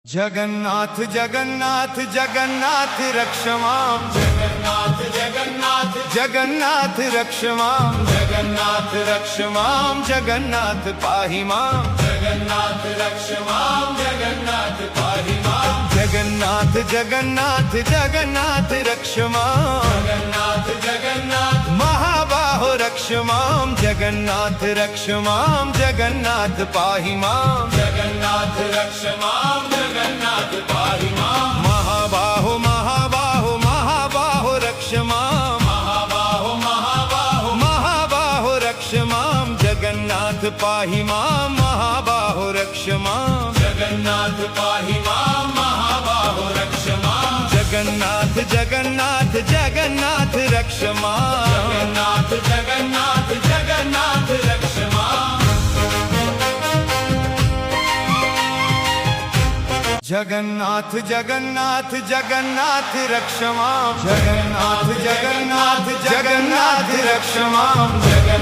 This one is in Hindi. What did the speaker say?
जगन्नाथ जगन्नाथ जगन्नाथ रक्ष मां, जगन्नाथ जगन्नाथ जगन्नाथ रक्ष मां, जगन्नाथ रक्ष मां, जगन्नाथ पाहि मां, जगन्नाथ रक्ष मां, जगन्नाथ पाहि मां, जगन्नाथ जगन्नाथ जगन्नाथ रक्ष मां, जगन्नाथ जगन्नाथ महाबाहो रक्ष मां, जगन्नाथ रक्ष मां, जगन्नाथ पाहि मां, जगन्नाथ रक्ष मां, जगन्नाथ पाहि मां, महाबाहो महाबाहो महाबाहो रक्ष मां, महाबाहो महाबाहो महाबाहो रक्ष मां, जगन्नाथ पाहि मां, महाबाहो रक्ष मां, जगन्नाथ पाहि मां, महाबाहो रक्ष मां, जगन्नाथ जगन्नाथ जगन्नाथ रक्ष मां, जगन्नाथ जगन्नाथ जगन्नाथ रक्ष मां, जगन्नाथ जगन्नाथ जगन्नाथ रक्ष मां, जगन्नाथ जगन्नाथ जगन्नाथ रक्ष मां, जगन्नाथ